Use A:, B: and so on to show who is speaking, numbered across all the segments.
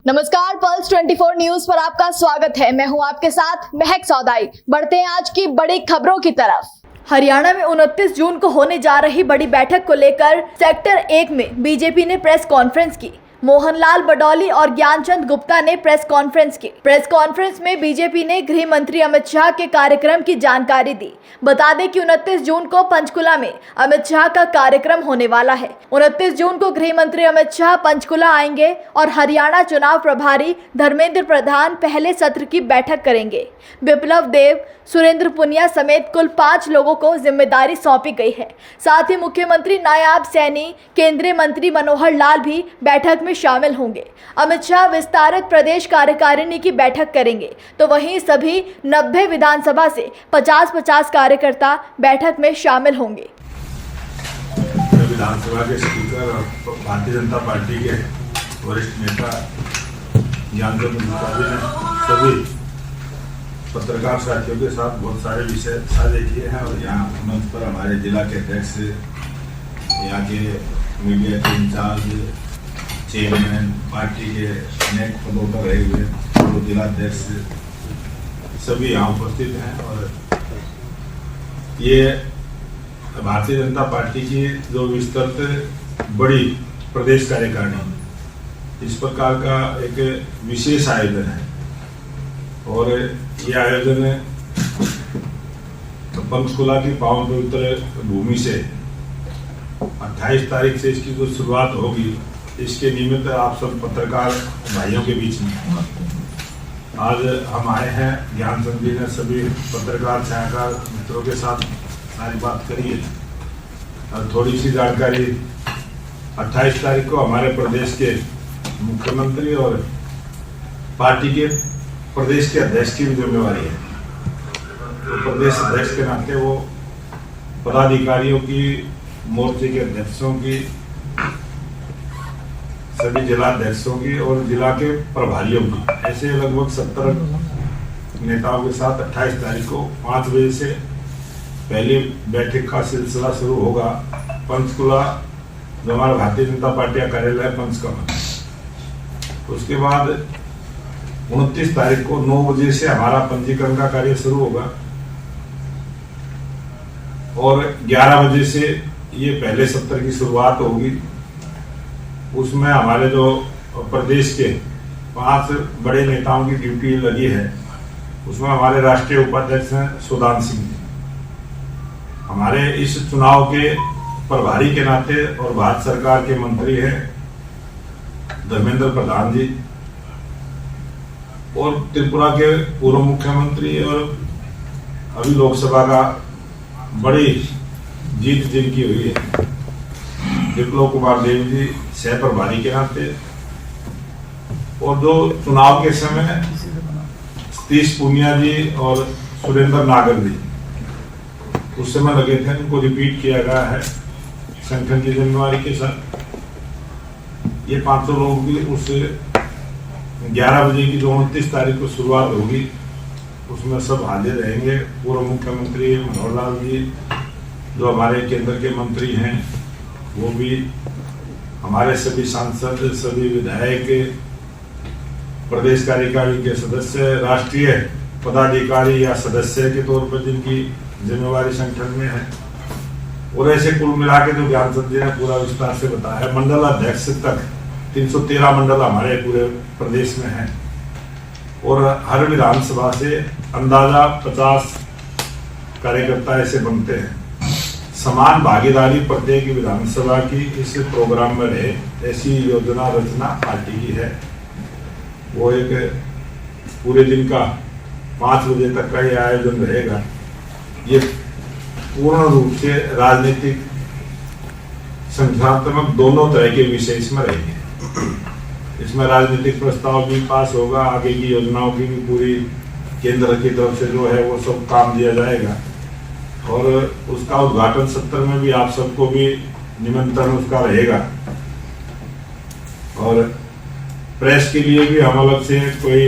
A: नमस्कार, pulse 24 news पर आपका स्वागत है। मैं हूं आपके साथ महक सौदाई। बढ़ते हैं आज की बड़ी खबरों की तरफ। हरियाणा में 29 जून को होने जा रही बड़ी बैठक को लेकर सेक्टर 1 में बीजेपी ने प्रेस कॉन्फ्रेंस की। मोहनलाल बडौली और ज्ञानचंद गुप्ता ने प्रेस कॉन्फ्रेंस की। प्रेस कॉन्फ्रेंस में बीजेपी ने गृह मंत्री अमित शाह के कार्यक्रम की जानकारी दी। बता दें कि 29 जून को पंचकुला में अमित शाह का कार्यक्रम होने वाला है। 29 जून को गृह मंत्री अमित शाह पंचकुला आएंगे और हरियाणा चुनाव प्रभारी धर्मेंद्र प्रधान पहले सत्र की बैठक करेंगे। विप्लव देव, सुरेंद्र पुनिया समेत कुल 5 लोगों को जिम्मेदारी सौंपी गई है। साथ ही मुख्यमंत्री नायाब सैनी, केंद्रीय मंत्री मनोहर लाल भी बैठक में शामिल होंगे। अमित शाह विस्तारित प्रदेश कार्यकारिणी की बैठक करेंगे, तो वहीं सभी 90 विधानसभा से 50-50 कार्यकर्ता बैठक में शामिल होंगे।
B: विधानसभा के स्पीकर और भारतीय जनता पार्टी के वरिष्ठ नेता ज्ञानचंद गुप्ता जी ने सभी पत्रकार साथियों के साथ बहुत सारे विषय साझे किए हैं और यहाँ मंच पर हमारे जिला के अध्यक्ष, यहाँ के मीडिया के इंचार्ज, चेयरमैन, पार्टी के अनेक पदों पर रहे हुए और जिलाध्यक्ष सभी यहाँ उपस्थित हैं। और ये भारतीय जनता पार्टी की जो विस्तृत बड़ी प्रदेश कार्यकारिणी, इस प्रकार का एक विशेष आयोजन है। और ये आयोजन पंचकुला की पावन पवित्र भूमि से 28 तारीख से इसकी जो शुरुआत होगी, इसके निमित्त आप सब पत्रकार भाइयों के बीच में आज हम आए हैं। ज्ञानचंद जी ने सभी पत्रकार छायाकार मित्रों के साथ सारी बात करी है और थोड़ी सी जानकारी 28 तारीख को हमारे प्रदेश के मुख्यमंत्री और पार्टी के प्रदेश के अध्यक्ष की भी जिम्मेवारी है। तो प्रदेश अध्यक्ष के नाते वो पदाधिकारियों की, मोर्चे के अध्यक्षों की, सभी जिला अध्यक्षों की और जिला के प्रभारियों की, ऐसे लगभग 70 नेताओं के साथ 28 तारीख को 5 बजे से पहली बैठक का सिलसिला शुरू होगा। पंचकुला जो हमारा भारतीय जनता पार्टी का कार्यालय है पंचकमल। उसके बाद 29 तारीख को 9 बजे से हमारा पंजीकरण का कार्य शुरू होगा और 11 बजे से ये पहले सत्र की शुरुआत होगी। उसमें हमारे जो प्रदेश के 5 बड़े नेताओं की ड्यूटी लगी है, उसमें हमारे राष्ट्रीय उपाध्यक्ष हैं सुदान सिंह जी, हमारे इस चुनाव के प्रभारी के नाते और भारत सरकार के मंत्री हैं धर्मेंद्र प्रधान जी, और त्रिपुरा के पूर्व मुख्यमंत्री और अभी लोकसभा का बड़ी जीत जिनकी हुई है विप्लव कुमार देव जी सह प्रभारी के नाते, और जो चुनाव के समय सतीश पूनिया जी और सुरेंद्र नागर जी उस समय लगे थे, उनको रिपीट किया गया है संगठन की जिम्मेवारी के साथ। ये 500 लोग भी उस 11 बजे की जो 29 तारीख को शुरुआत होगी उसमें सब हाजिर रहेंगे। पूर्व मुख्यमंत्री मनोहर लाल जी, जो हमारे केंद्र के मंत्री हैं, वो भी, हमारे सभी सांसद, सभी विधायक, प्रदेश कार्यकारिणी के सदस्य, राष्ट्रीय पदाधिकारी या सदस्य के तौर पर जिनकी जिम्मेवारी संगठन में है, और ऐसे कुल मिला के जो ज्ञानचंद जी ने पूरा विस्तार से बताया, मंडल अध्यक्ष तक 313 मंडल हमारे पूरे प्रदेश में हैं और हर विधानसभा से अंदाजा 50 कार्यकर्ता ऐसे बनते हैं। समान भागीदारी प्रत्येक विधानसभा की इस प्रोग्राम में रहे, ऐसी योजना रचना पार्टी की है। वो एक पूरे दिन का 5 बजे तक का ये आयोजन रहेगा। ये पूर्ण रूप से राजनीतिक, संगठनात्मक दोनों तरह के विषय इसमें रहेंगे। इसमें राजनीतिक प्रस्ताव भी पास होगा, आगे की योजनाओं की भी पूरी केंद्र की तरफ से जो है वो सब काम दिया जाएगा, और उसका उद्घाटन सत्र में भी आप सबको भी निमंत्रण उसका रहेगा। और प्रेस के लिए भी हम अलग से कोई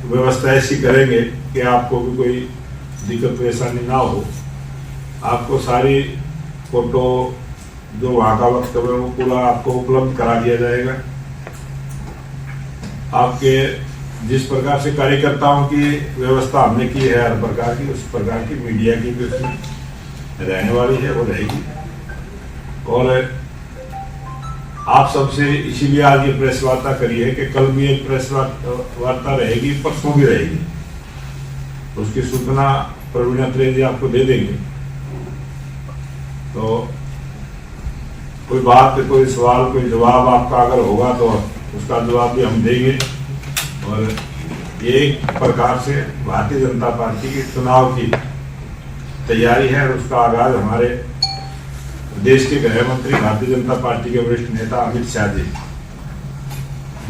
B: व्यवस्था ऐसी करेंगे कि आपको भी कोई दिक्कत परेशानी ना हो। आपको सारी फोटो जो वहाँ का वक्तव्य वो पूरा आपको उपलब्ध करा दिया जाएगा। आपके जिस प्रकार से कार्यकर्ताओं की व्यवस्था हमने की है हर प्रकार की, उस प्रकार की मीडिया की भी उसमें रहने वाली है, वो रहेगी। और आप सबसे इसीलिए आज ये प्रेस वार्ता करी है कि कल भी एक प्रेस वार्ता रहेगी, परसों भी रहेगी। उसकी सूचना प्रवीण अत्रेय जी आपको दे देंगे। तो कोई बात, कोई सवाल, कोई जवाब आपका अगर होगा तो उसका जवाब भी हम देंगे। और एक प्रकार से भारतीय जनता पार्टी के चुनाव की तैयारी है और उसका आगाज हमारे देश के गृह मंत्री, भारतीय जनता पार्टी के वरिष्ठ नेता अमित शाह जी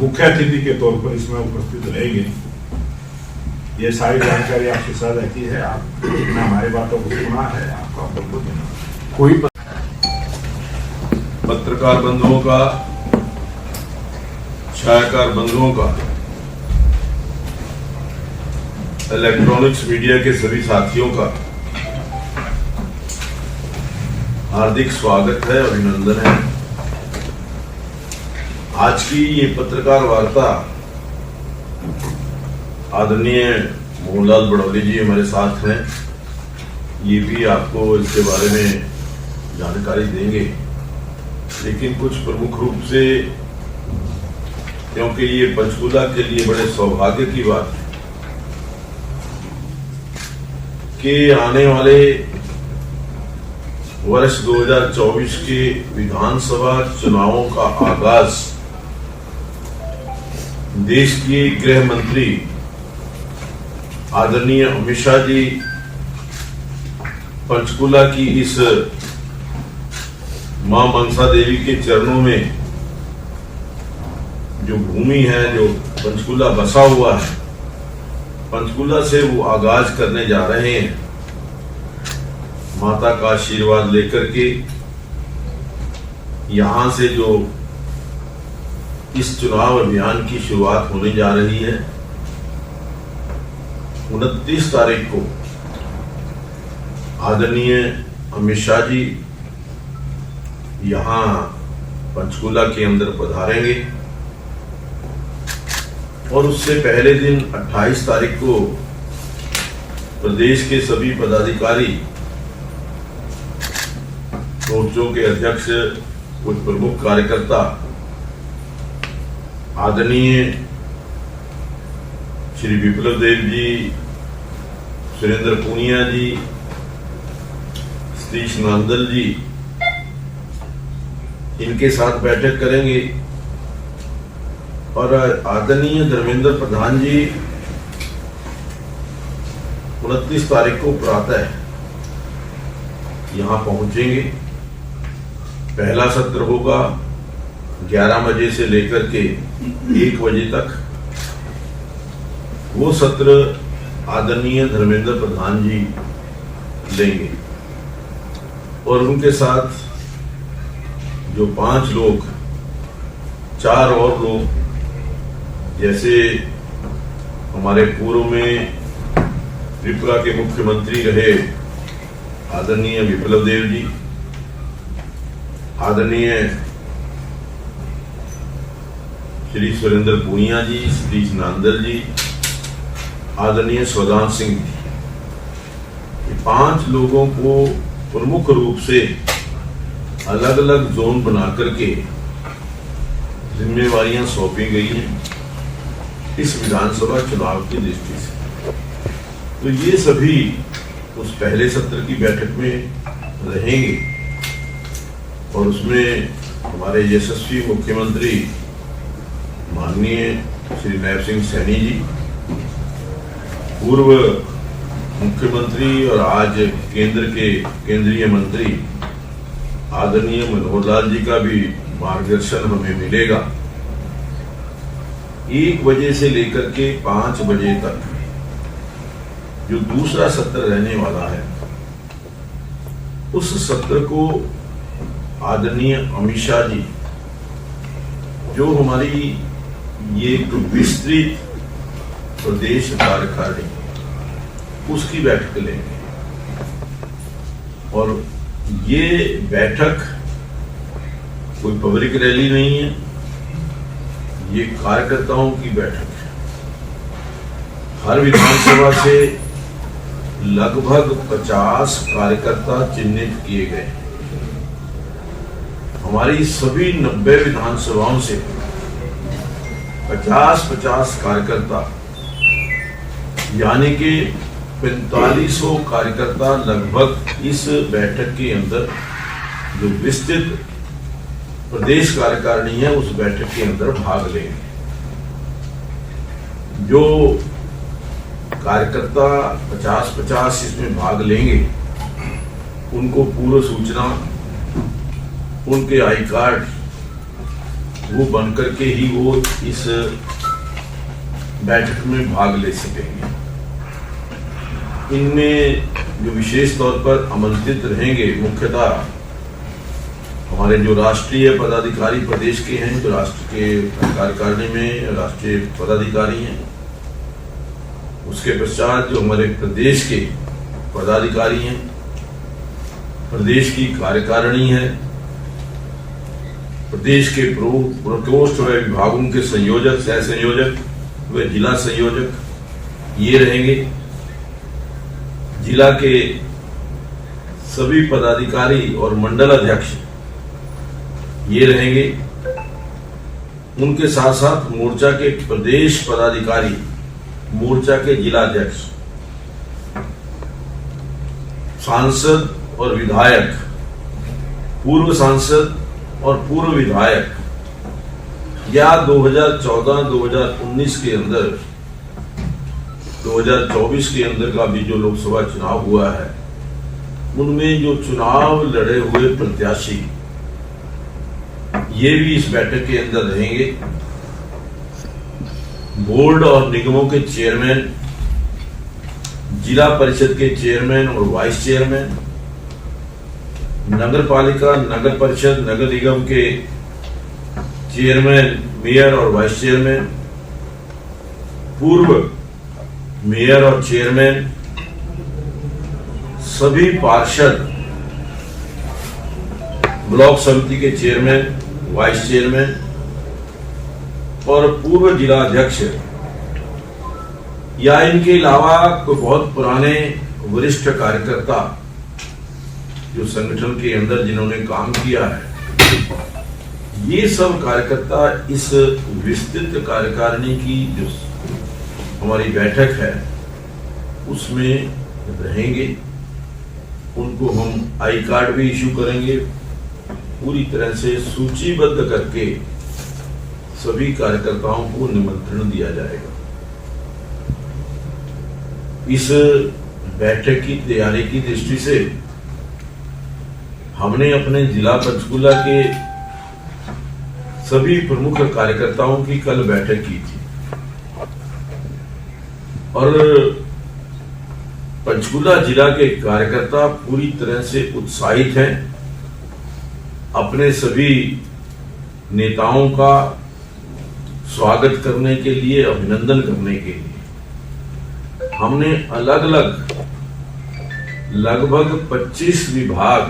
B: मुख्य अतिथि के तौर पर इसमें उपस्थित रहेंगे। ये सारी जानकारी आपके साथ रहती है। आपने हमारी बातों को सुना है, आपका बहुत बहुत धन्यवाद।
C: कोई पत्रकार बंधुओं का, छायाकार बंधुओं का, इलेक्ट्रॉनिक्स मीडिया के सभी साथियों का हार्दिक स्वागत है, अभिनंदन है। आज की ये पत्रकार वार्ता आदरणीय मोहनलाल बड़ौली जी हमारे साथ हैं। ये भी आपको इसके बारे में जानकारी देंगे, लेकिन कुछ प्रमुख रूप से, क्योंकि ये पंचकूला के लिए बड़े सौभाग्य की बात है कि आने वाले वर्ष 2024 के विधानसभा चुनावों का आगाज देश के गृह मंत्री आदरणीय अमित शाह जी पंचकूला की इस मां मनसा देवी के चरणों में जो भूमि है, जो पंचकूला बसा हुआ है, पंचकूला से वो आगाज करने जा रहे हैं। माता का आशीर्वाद लेकर के यहां से जो इस चुनाव अभियान की शुरुआत होने जा रही है, 29 तारीख को आदरणीय अमित शाह जी यहां पंचकूला के अंदर पधारेंगे और उससे पहले दिन 28 तारीख को प्रदेश के सभी पदाधिकारी, मोर्चों के अध्यक्ष, कुछ प्रमुख कार्यकर्ता, आदरणीय श्री विप्लव देव जी, सुरेंद्र पूनिया जी, सतीश नांदल जी, इनके साथ बैठक करेंगे। और आदरणीय धर्मेंद्र प्रधान जी 29 तारीख को प्रातः यहां पहुंचेंगे। पहला सत्र होगा 11 बजे से लेकर के 1 बजे तक। वो सत्र आदरणीय धर्मेंद्र प्रधान जी लेंगे और उनके साथ जो 5 लोग, 4 और लोग, जैसे हमारे पूर्व में त्रिपुरा के मुख्यमंत्री रहे आदरणीय विप्लव देव जी, आदरणीय श्री सुरेंद्र पूनिया जी, सतीश नांदल जी, आदरणीय स्वदान सिंह जी, ये 5 लोगों को प्रमुख रूप से अलग अलग जोन बना करके जिम्मेवारियां सौंपी गई हैं इस विधानसभा चुनाव की दृष्टि से। तो ये सभी उस पहले सत्र की बैठक में रहेंगे और उसमें हमारे यशस्वी मुख्यमंत्री माननीय श्री नायब सिंह सैनी जी, पूर्व मुख्यमंत्री और आज केंद्र के केंद्रीय मंत्री आदरणीय मनोहर लाल जी का भी मार्गदर्शन हमें मिलेगा। 1 बजे से लेकर के 5 बजे तक जो दूसरा सत्र रहने वाला है, उस सत्र को आदरणीय अमित शाह जी, जो हमारी ये विस्तृत प्रदेश कार्यकारिणी, उसकी बैठक लेंगे। और ये बैठक कोई पब्लिक रैली नहीं है, ये कार्यकर्ताओं की बैठक है। हर विधानसभा से लगभग 50 कार्यकर्ता चिन्हित किए गए। हमारी सभी 90 विधानसभाओं से 50-50 कार्यकर्ता यानी कि 4500 कार्यकर्ता लगभग इस बैठक के अंदर, जो विस्तृत प्रदेश कार्यकारिणी है, उस बैठक के अंदर भाग लेंगे। जो कार्यकर्ता 50-50 इसमें भाग लेंगे, उनको पूर्व सूचना, उनके आई कार्ड वो बनकर के ही वो इस बैठक में भाग ले सकेंगे। इनमें जो विशेष तौर पर आमंत्रित रहेंगे, मुख्यतः हमारे जो राष्ट्रीय पदाधिकारी प्रदेश के हैं, जो राष्ट्र के कार्यकारिणी में राष्ट्रीय पदाधिकारी हैं, उसके पश्चात जो हमारे प्रदेश के पदाधिकारी हैं, प्रदेश की कार्यकारिणी है, प्रदेश के प्रकोष्ठ व विभागों के संयोजक, सह संयोजक व जिला संयोजक ये रहेंगे। जिला के सभी पदाधिकारी और मंडल अध्यक्ष ये रहेंगे। उनके साथ साथ मोर्चा के प्रदेश पदाधिकारी, मोर्चा के जिला अध्यक्ष, सांसद और विधायक, पूर्व सांसद और पूर्व विधायक, या 2014-2019 के अंदर, 2024 के अंदर का भी जो लोकसभा चुनाव हुआ है, उनमें जो चुनाव लड़े हुए प्रत्याशी ये भी इस बैठक के अंदर रहेंगे। बोर्ड और निगमों के चेयरमैन, जिला परिषद के चेयरमैन और वाइस चेयरमैन, नगर पालिका, नगर परिषद, नगर निगम के चेयरमैन, मेयर और वाइस चेयरमैन, पूर्व मेयर और चेयरमैन, सभी पार्षद, ब्लॉक समिति के चेयरमैन, वाइस चेयरमैन और पूर्व जिला अध्यक्ष, या इनके अलावा कोई बहुत पुराने वरिष्ठ कार्यकर्ता जो संगठन के अंदर जिन्होंने काम किया है, ये सब कार्यकर्ता इस विस्तृत कार्यकारिणी की जो हमारी बैठक है उसमें रहेंगे। उनको हम आई कार्ड भी इशू करेंगे, पूरी तरह से सूचीबद्ध करके सभी कार्यकर्ताओं को निमंत्रण दिया जाएगा। इस बैठक की तैयारी की दृष्टि से हमने अपने जिला पंचकुला के सभी प्रमुख कार्यकर्ताओं की कल बैठक की थी और पंचकुला जिला के कार्यकर्ता पूरी तरह से उत्साहित हैं अपने सभी नेताओं का स्वागत करने के लिए, अभिनंदन करने के लिए। हमने अलग अलग लगभग 25 विभाग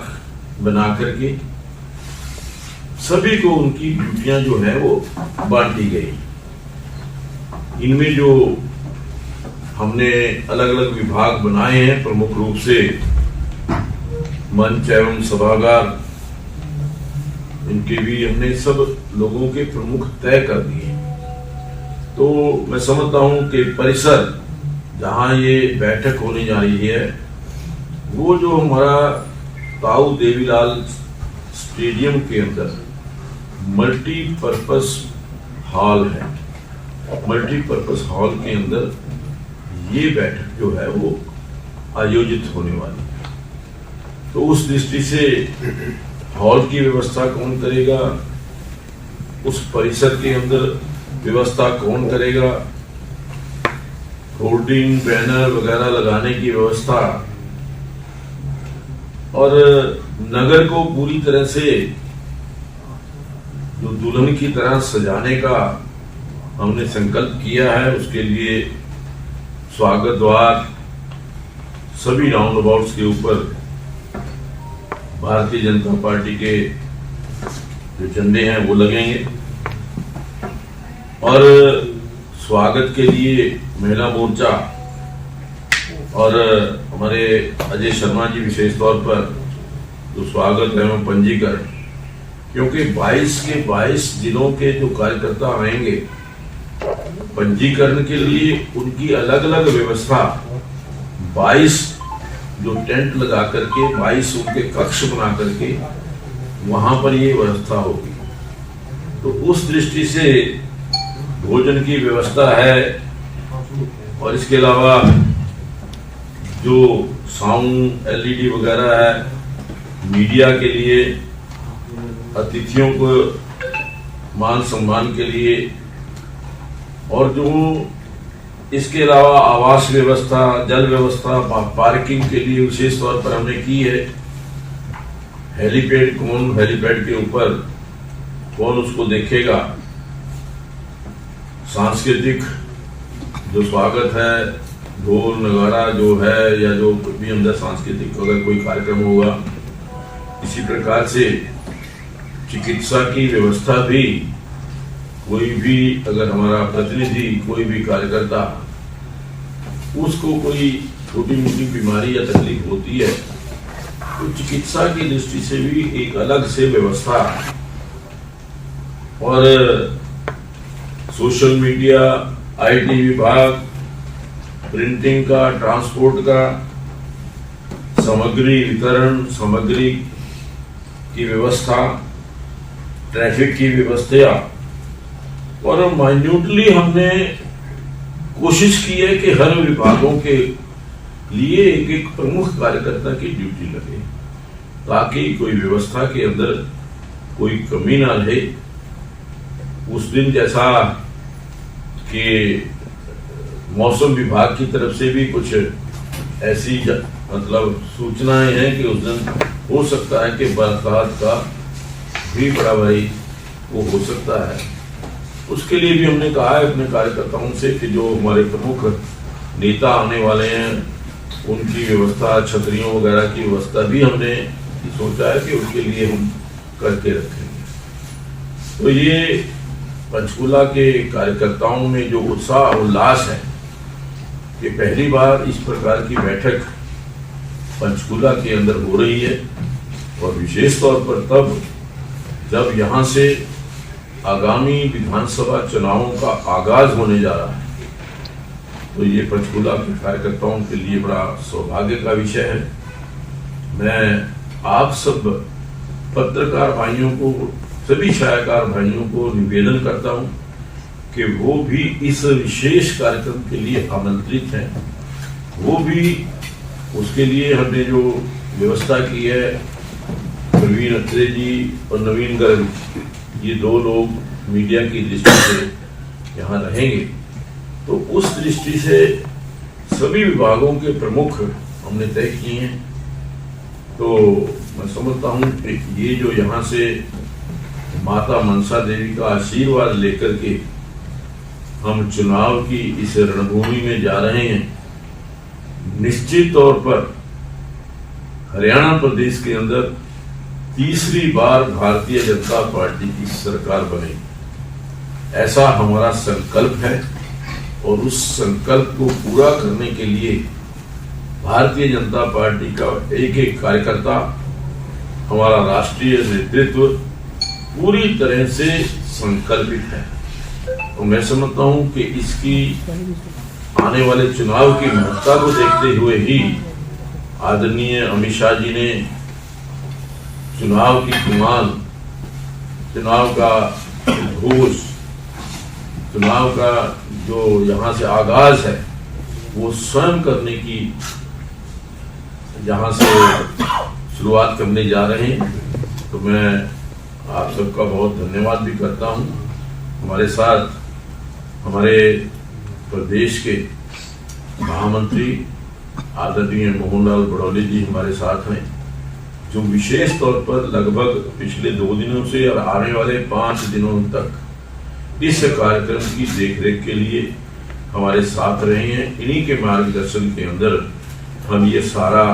C: बना करके सभी को उनकी ड्यूटियां जो है वो बांटी गई। इनमें जो हमने अलग अलग विभाग बनाए हैं, प्रमुख रूप से मंच एवं सभागार, इनके भी हमने सब लोगों के प्रमुख तय कर दिए। तो मैं समझता हूं कि परिसर जहां ये बैठक होने जा रही है वो जो हमारा ताऊ देवीलाल स्टेडियम के अंदर मल्टीपर्पस हॉल है। मल्टीपर्पस हॉल के अंदर ये बैठक जो है वो आयोजित होने वाली है। तो उस दृष्टि से हॉल की व्यवस्था कौन करेगा, उस परिसर के अंदर व्यवस्था कौन करेगा, होर्डिंग, बैनर वगैरह लगाने की व्यवस्था, और नगर को पूरी तरह से जो दुल्हन की तरह सजाने का हमने संकल्प किया है, उसके लिए स्वागत द्वार सभी राउंड अबाउट्स के ऊपर भारतीय जनता पार्टी के जो झंडे हैं वो लगेंगे और स्वागत के लिए महिला मोर्चा और हमारे अजय शर्मा जी विशेष तौर पर जो स्वागत एवं पंजीकरण, क्योंकि 22 के 22 जिलों के जो कार्यकर्ता आएंगे पंजीकरण के लिए उनकी अलग अलग व्यवस्था 22 जो टेंट लगा करके 22 उनके कक्ष बना करके वहां पर ये व्यवस्था होगी। तो उस दृष्टि से भोजन की व्यवस्था है और इसके अलावा जो साउंड LED वगैरह है, मीडिया के लिए, अतिथियों को मान सम्मान के लिए, और जो इसके अलावा आवास व्यवस्था, जल व्यवस्था, पार्किंग के लिए विशेष तौर पर हमने की है। हेलीपैड हेलीपैड के ऊपर कौन उसको देखेगा, सांस्कृतिक जो स्वागत है, ढोल नगाड़ा जो है या जो भी अंदर सांस्कृतिक अगर कोई कार्यक्रम होगा, इसी प्रकार से चिकित्सा की व्यवस्था भी, कोई भी अगर हमारा प्रतिनिधि, कोई भी कार्यकर्ता, उसको कोई छोटी मोटी बीमारी या तकलीफ होती है तो चिकित्सा की दृष्टि से भी एक अलग से व्यवस्था, और सोशल मीडिया, IT विभाग, प्रिंटिंग का, ट्रांसपोर्ट का, सामग्री वितरण, सामग्री की व्यवस्था, ट्रैफिक की व्यवस्था, और माइन्यूटली हमने कोशिश की है कि हर विभागों के लिए एक एक प्रमुख कार्यकर्ता की ड्यूटी लगे, ताकि कोई व्यवस्था के अंदर कोई कमी ना रहे। उस दिन जैसा कि मौसम विभाग की तरफ से भी कुछ ऐसी मतलब सूचनाएं हैं कि उस दिन हो सकता है कि बरसात का भी बड़ा भारी वो हो सकता है। उसके लिए भी हमने कहा है अपने कार्यकर्ताओं से कि जो हमारे प्रमुख नेता आने वाले हैं उनकी व्यवस्था, छतरियों वगैरह की व्यवस्था भी हमने सोचा है कि उसके लिए हम करके रखेंगे। तो ये पंचकूला के कार्यकर्ताओं में जो उत्साह उल्लास है कि पहली बार इस प्रकार की बैठक पंचकूला के अंदर हो रही है, और विशेष तौर पर तब जब यहाँ से आगामी विधानसभा चुनावों का आगाज होने जा रहा है। तो ये पंचकूला के कार्यकर्ताओं के लिए बड़ा सौभाग्य का विषय है। मैं आप सब पत्रकार भाइयों को, सभी छायाकार भाइयों को निवेदन करता हूं कि वो भी इस विशेष कार्यक्रम के लिए आमंत्रित हैं। वो भी उसके लिए हमने जो व्यवस्था की है, प्रवीण अत्रे जी और नवीन गर्ग, ये 2 लोग मीडिया की दृष्टि से यहाँ रहेंगे। तो उस दृष्टि से सभी विभागों के प्रमुख हमने तय किए हैं। तो मैं समझता हूँ कि ये जो यहाँ से माता मनसा देवी का आशीर्वाद लेकर के हम चुनाव की इस रणभूमि में जा रहे हैं, निश्चित तौर पर हरियाणा प्रदेश के अंदर तीसरी बार भारतीय जनता पार्टी की सरकार बनेगी, ऐसा हमारा संकल्प है। और उस संकल्प को पूरा करने के लिए भारतीय जनता पार्टी का एक एक कार्यकर्ता, हमारा राष्ट्रीय नेतृत्व पूरी तरह से संकल्पित है। तो मैं समझता हूं कि इसकी आने वाले चुनाव की महत्ता को देखते हुए ही आदरणीय अमित शाह जी ने चुनाव की कमान, चुनाव का घोष, चुनाव का जो यहाँ से आगाज है वो स्वयं करने की यहाँ से शुरुआत करने जा रहे हैं। तो मैं आप सबका बहुत धन्यवाद भी करता हूँ। हमारे साथ हमारे प्रदेश के महामंत्री आदरणीय मोहनलाल बड़ौली जी हमारे साथ हैं, जो विशेष तौर पर लगभग पिछले 2 दिनों से और आने वाले 5 दिनों तक इस कार्यक्रम की देखरेख के लिए हमारे साथ रहे हैं। इन्हीं के मार्गदर्शन के अंदर हम ये सारा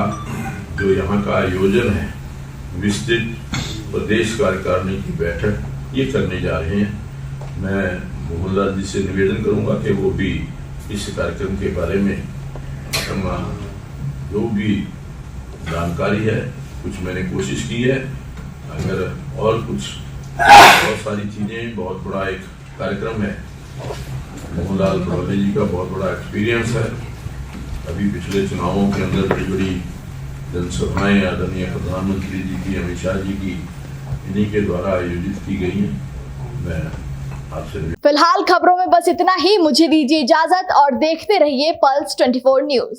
C: जो यहाँ का आयोजन है, विस्तृत प्रदेश कार्यकारिणी की बैठक ये करने जा रहे हैं। मैं मोहनलाल जी से निवेदन करूंगा कि वो भी इस कार्यक्रम के बारे में अपना जो भी जानकारी है, कुछ मैंने कोशिश की है, अगर और कुछ बहुत सारी चीजें, बहुत बड़ा एक कार्यक्रम है। मोहनलाल भड़ौले जी का बहुत बड़ा एक्सपीरियंस है। अभी पिछले चुनावों के अंदर बड़ी बड़ी जनसभाएं आदरणीय प्रधानमंत्री जी की, अमित शाह जी की, इन्हीं के द्वारा आयोजित की गई हैं। मैं आपसे
A: फिलहाल खबरों में बस इतना ही। मुझे दीजिए इजाजत और देखते रहिए पल्स 24 न्यूज।